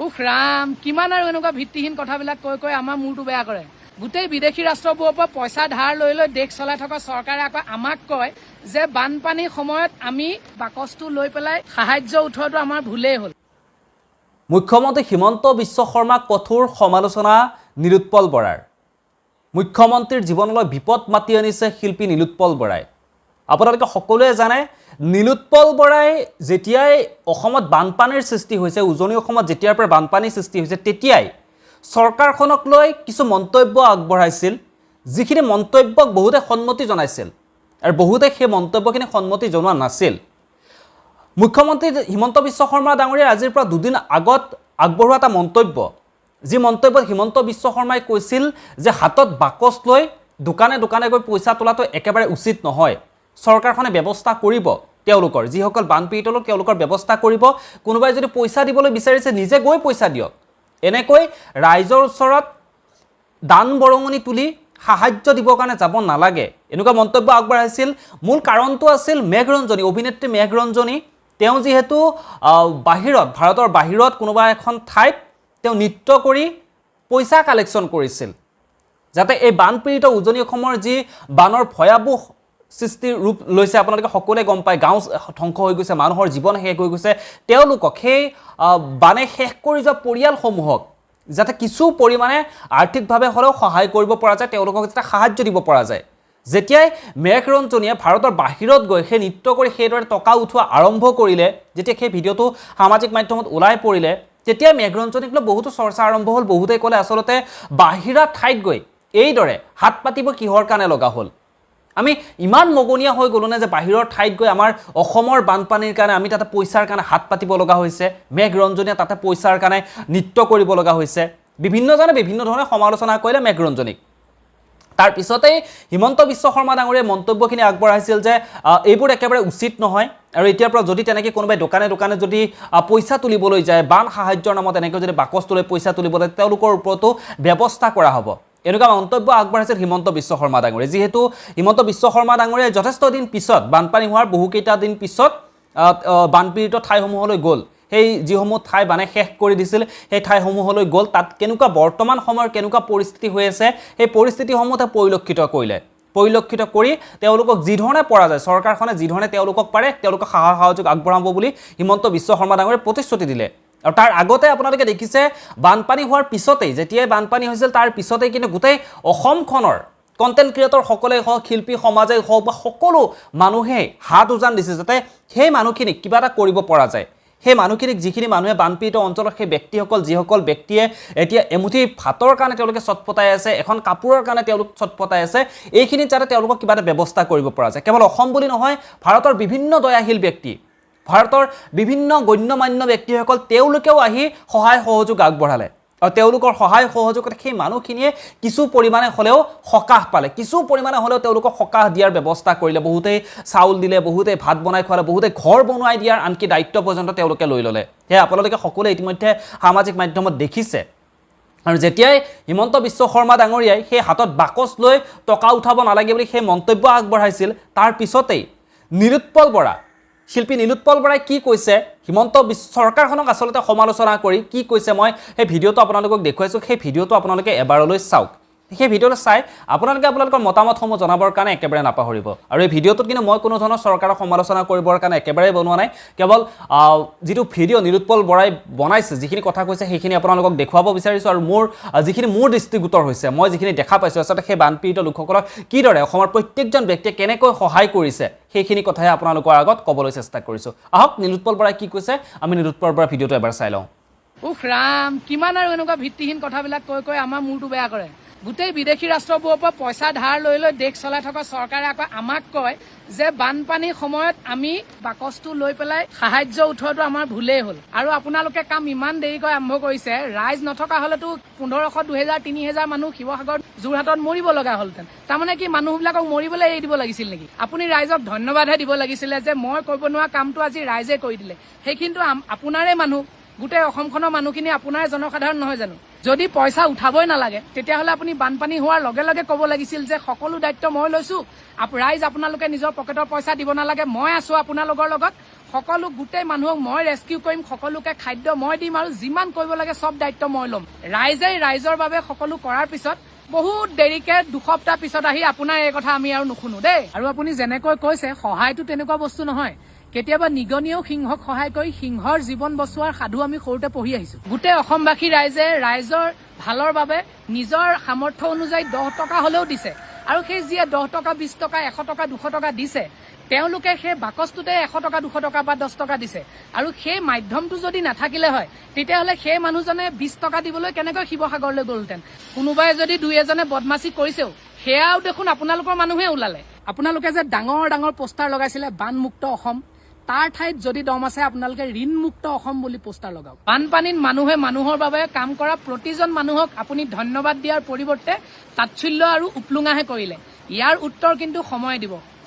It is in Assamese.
উফ ৰাম কিমান আৰু এনেকুৱা ভিত্তিহীন কথাবিলাক কৈ আমাৰ মূৰটো বেয়া কৰে। গোটেই বিদেশী ৰাষ্ট্ৰবোৰৰ পৰা পইচা ধাৰ লৈ দেশ চলাই থকা চৰকাৰে আকৌ আমাক কয় যে বানপানীৰ সময়ত আমি বাকচটো লৈ পেলাই সাহায্য উঠোৱাটো আমাৰ ভুলেই হ'ল। মুখ্যমন্ত্ৰী হিমন্ত বিশ্ব শৰ্মাক কঠোৰ সমালোচনা নিলোৎপল বৰাৰ। মুখ্যমন্ত্ৰীৰ জীৱনলৈ বিপদ মাতি আনিছে শিল্পী নিলোৎপল বৰাই। আপোনালোকে সকলোৱে জানে নিলোৎপল বৰাই যেতিয়াই অসমত বানপানীৰ সৃষ্টি হৈছে, উজনি অসমত যেতিয়াৰ পৰা বানপানীৰ সৃষ্টি হৈছে তেতিয়াই চৰকাৰখনক লৈ কিছু মন্তব্য আগবঢ়াইছিল, যিখিনি মন্তব্যক বহুতে সন্মতি জনাইছিল আৰু বহুতে সেই মন্তব্যখিনি সন্মতি জনোৱা নাছিল। মুখ্যমন্ত্ৰী হিমন্ত বিশ্ব শৰ্মা ডাঙৰীয়াই আজিৰ পৰা দুদিন আগত আগবঢ়োৱা এটা মন্তব্য, যি মন্তব্যত হিমন্ত বিশ্ব শৰ্মাই কৈছিল যে হাতত বাকচ লৈ দোকানে দোকানে গৈ পইচা তোলাটো একেবাৰে উচিত নহয়। চৰকাৰখনে ব্যৱস্থা কৰিব, তেওঁলোকৰ যিসকল বানপীড়িত লোক তেওঁলোকৰ ব্যৱস্থা কৰিব। কোনোবাই যদি পইচা দিবলৈ বিচাৰিছে নিজে গৈ পইচা দিয়ক। এনেকৈ ৰাইজৰ ওচৰত দান বৰঙণি তুলি সাহায্য দিবৰ কাৰণে যাব নালাগে, এনেকুৱা মন্তব্য আগবঢ়াইছিল। মূল কাৰণটো আছিল মেঘৰঞ্জনী, অভিনেত্ৰী মেঘৰঞ্জনী। তেওঁ যিহেতু বাহিৰত, ভাৰতৰ বাহিৰত কোনোবা এখন ঠাইত তেওঁ নৃত্য কৰি পইচা কালেকশ্যন কৰিছিল, যাতে এই বানপীড়িত উজনি অসমৰ যি বানৰ ভয়াৱহ সৃষ্টিৰ ৰূপ লৈছে, আপোনালোকে সকলোৱে গম পায়, গাঁও ধ্বংস হৈ গৈছে, মানুহৰ জীৱন শেষ হৈ গৈছে, তেওঁলোকক সেই বানে শেষ কৰি যোৱা পৰিয়ালসমূহক যাতে কিছু পৰিমাণে আৰ্থিকভাৱে হ'লেও সহায় কৰিব পৰা যায়, তেওঁলোকক যাতে সাহায্য দিব পৰা যায়। যেতিয়াই মেঘৰঞ্জনীয়ে ভাৰতৰ বাহিৰত গৈ সেই নৃত্য কৰি সেইদৰে টকা উঠোৱা আৰম্ভ কৰিলে, যেতিয়া সেই ভিডিঅ'টো সামাজিক মাধ্যমত ওলাই পৰিলে, তেতিয়া মেঘৰঞ্জনীক লৈ বহুতো চৰ্চা আৰম্ভ হ'ল। বহুতে ক'লে আচলতে বাহিৰা ঠাইত গৈ এইদৰে হাত পাতিব কিহৰ কাৰণে লগা হ'ল? আমি ইমান মগনীয়া হৈ গ'লো নে যে বাহিৰৰ ঠাইত গৈ আমাৰ অসমৰ বানপানীৰ কাৰণে আমি তাতে পইচাৰ কাৰণে হাত পাতিব লগা হৈছে? মেঘৰঞ্জনীয়ে তাতে পইচাৰ কাৰণে নৃত্য কৰিব লগা হৈছে। বিভিন্নজনে বিভিন্ন ধৰণে সমালোচনা কৰিলে মেঘৰঞ্জনীক। তাৰ পিছতেই হিমন্ত বিশ্ব শৰ্মা ডাঙৰীয়াই মন্তব্যখিনি আগবঢ়াইছিল যে এইবোৰ একেবাৰে উচিত নহয়, আৰু এতিয়াৰ পৰা যদি তেনেকৈ কোনোবাই দোকানে দোকানে যদি পইচা তুলিবলৈ যায়, বান সাহায্যৰ নামত এনেকৈ যদি বাকচ তুলি পইচা তুলিবলৈ, তেওঁলোকৰ ওপৰতো ব্যৱস্থা কৰা হ'ব, এনেকুৱা মন্তব্য আগবঢ়াইছিল হিমন্ত বিশ্ব শৰ্মা ডাঙৰীয়াই। যিহেতু হিমন্ত বিশ্ব শৰ্মা ডাঙৰীয়াই যথেষ্ট দিন পিছত, বানপানী হোৱাৰ বহুকেইটা দিন পিছত বানপীড়িত ঠাইসমূহলৈ গ'ল। সেই যিসমূহ ঠাই বানে শেষ কৰি দিছিল সেই ঠাইসমূহলৈ গ'ল। তাত কেনেকুৱা বৰ্তমান সময়ৰ কেনেকুৱা পৰিস্থিতি হৈ আছে সেই পৰিস্থিতিসমূহতে পৰিলক্ষিত কৰি তেওঁলোকক যিধৰণে পৰা যায়, চৰকাৰখনে যিধৰণে তেওঁলোকক পাৰে তেওঁলোকক সহায় সহযোগ আগবঢ়াব বুলি হিমন্ত বিশ্ব শৰ্মা ডাঙৰীয়াই প্ৰতিশ্ৰুতি দিলে। আৰু তাৰ আগতে আপোনালোকে দেখিছে বানপানী হোৱাৰ পিছতেই, যেতিয়াই বানপানী হৈছিল তাৰ পিছতেই কিন্তু গোটেই অসমখনৰ কণ্টেণ্ট ক্ৰিয়েটৰসকলেই হওক, শিল্পী সমাজেই হওক বা সকলো মানুহেই হাত উজান দিছে যাতে সেই মানুহখিনিক কিবা এটা কৰিব পৰা যায়। সেই মানুহখিনিক, যিখিনি মানুহে বানপীড়িত অঞ্চলৰ সেই ব্যক্তিসকল, যিসকল ব্যক্তিয়ে এতিয়া এমুঠি ভাতৰ কাৰণে তেওঁলোকে চটপটাই আছে, এখন কাপোৰৰ কাৰণে তেওঁলোক চটপটাই আছে, এইখিনিত যাতে তেওঁলোকক কিবা এটা ব্যৱস্থা কৰিব পৰা যায়। কেৱল অসম বুলি নহয়, ভাৰতৰ বিভিন্ন দয়াশীল ব্যক্তি, ভাৰতৰ বিভিন্ন গণ্যমান্য ব্যক্তিসকল তেওঁলোকেও আহি সহায় সহযোগ আগবঢ়ালে। আৰু তেওঁলোকৰ সহায় সহযোগত সেই মানুহখিনিয়ে কিছু পৰিমাণে হ'লেও সকাহ পালে, কিছু পৰিমাণে হ'লেও তেওঁলোকক সকাহ দিয়াৰ ব্যৱস্থা কৰিলে। বহুতেই চাউল দিলে, বহুতেই ভাত বনাই খোৱালে, বহুতে ঘৰ বনোৱাই দিয়াৰ আনকি দায়িত্ব পৰ্যন্ত তেওঁলোকে লৈ ল'লে। সেয়া আপোনালোকে সকলোৱে ইতিমধ্যে সামাজিক মাধ্যমত দেখিছে। আৰু যেতিয়াই হিমন্ত বিশ্ব শৰ্মা ডাঙৰীয়াই সেই হাতত বাকচ লৈ টকা উঠাব নালাগে বুলি সেই মন্তব্য আগবঢ়াইছিল, তাৰ পিছতেই নিলোৎপল বৰা, শিল্পী নিলোৎপল বৰাই কি কৈছে, হিমন্ত বিশ্ব চৰকাৰখনক আচলতে সমালোচনা কৰি কি কৈছে, মই সেই ভিডিঅ'টো আপোনালোকক দেখুৱাইছোঁ। সেই ভিডিঅ'টো আপোনালোকে এবাৰলৈ চাওক। সেই ভিডিঅ'টো চাই আপোনালোকে আপোনালোকৰ মতামতসমূহ জনাবৰ কাৰণে একেবাৰে নাপাহৰিব। আৰু এই ভিডিঅ'টোত কিন্তু মই কোনো ধৰণৰ চৰকাৰক সমালোচনা কৰিবৰ কাৰণে একেবাৰে বনোৱা নাই, কেৱল যিটো ভিডিঅ' নিলোৎপল বৰাই বনাইছে, যিখিনি কথা কৈছে সেইখিনি আপোনালোকক দেখুৱাব বিচাৰিছোঁ। আৰু যিখিনি মোৰ দৃষ্টিগোচৰ হৈছে, মই যিখিনি দেখা পাইছোঁ, আচলতে সেই বানপীড়িত লোকসকলক কিদৰে অসমৰ প্ৰত্যেকজন ব্যক্তিয়ে কেনেকৈ সহায় কৰিছে সেইখিনি কথাই আপোনালোকৰ আগত ক'বলৈ চেষ্টা কৰিছোঁ। আহক নিলোৎপল বৰাই কি কৈছে, আমি নিলোৎপল বৰাৰ ভিডিঅ'টো এবাৰ চাই লওঁ। উফ ৰাম কিমান আৰু এনেকুৱা ভিত্তিহীন কথাবিলাক কৈ আমাৰ মূৰটো বেয়া কৰে। গোটেই বিদেশী ৰাষ্ট্ৰবোৰৰ পৰা পইচা ধাৰ লৈ দেশ চলাই থকা চৰকাৰে আকৌ আমাক কয় যে বানপানীৰ সময়ত আমি বাকচটো লৈ পেলাই সাহায্য উঠোৱাটো আমাৰ ভুলেই হ'ল। আৰু আপোনালোকে কাম ইমান দেৰিকৈ আৰম্ভ কৰিছে, ৰাইজ নথকা হলেতো 1500, 2000, 3000 মানুহ শিৱসাগৰ, যোৰহাটত মৰিব লগা হ'লহেঁতেন। তাৰমানে কি মানুহবিলাকক মৰিবলৈ এৰি দিব লাগিছিল নেকি? আপুনি ৰাইজক ধন্যবাদহে দিব লাগিছিলে যে মই কৰিব নোৱাৰা কামটো আজি ৰাইজে কৰি দিলে। সেইখিনিতো আপোনাৰে মানুহ, গোটেই অসমখনৰ মানুহখিনি আপোনাৰ জনসাধাৰণ নহয় জানো? যদি পইচা উঠাবই নালাগে তেতিয়াহ'লে আপুনি বানপানী হোৱাৰ লগে লগে ক'ব লাগিছিল যে সকলো দায়িত্ব মই লৈছোঁ, ৰাইজ আপোনালোকে নিজৰ পকেটৰ পইচা দিব নালাগে, মই আছোঁ আপোনালোকৰ লগত, সকলো গোটেই মানুহক মই ৰেস্কিউ কৰিম, সকলোকে খাদ্য মই দিম আৰু যিমান কৰিব লাগে চব দায়িত্ব মই ল'ম। ৰাইজৰ বাবে সকলো কৰাৰ পিছত বহুত দেৰিকে 2 সপ্তাহ পিছত আহি আপোনাৰ এই কথা আমি আৰু নুশুনো দেই। আৰু আপুনি যেনেকৈ কৈছে সহায়টো তেনেকুৱা বস্তু নহয়। কেতিয়াবা নিগনিয়েও সিংহক সহায় কৰি সিংহৰ জীৱন বচোৱাৰ সাধু আমি সৰুতে পঢ়ি আহিছো। গোটেই অসমবাসী ৰাইজৰ ভালৰ বাবে নিজৰ সামৰ্থ্য অনুযায়ী 10 টকা হলেও দিছে। আৰু সেই যিয়ে 10 টকা 20 টকা 100 টকা 200 টকা দিছে তেওঁলোকে সেই বাকচটোতে 100 টকা 200 টকা বা 10 টকা দিছে। আৰু সেই মাধ্যমটো যদি নাথাকিলে হয় তেতিয়াহ'লে সেই মানুহজনে 20 টকা দিবলৈ কেনেকৈ শিৱসাগৰলৈ গ'লহেঁতেন। কোনোবাই যদি 2-এজনে বদমাচি কৰিছেও সেয়াও দেখোন আপোনালোকৰ মানুহে ওলালে। আপোনালোকে যে ডাঙৰ ডাঙৰ পোষ্টাৰ লগাইছিলে বানমুক্ত অসম, তাৰ ঠাইত যদি দম আছে আপোনালোকে ঋণমুক্ত অসম বুলি পোষ্টাৰ লগাওক। বানপানীত মানুহে মানুহৰ বাবে কাম কৰা প্ৰতিজন মানুহক আপুনি ধন্যবাদ দিয়াৰ পৰিৱৰ্তে তাচ্ছিল্য আৰু উপলুঙাহে কৰিলে। ইয়াৰ উত্তৰ কিন্তু সময়ে দিব।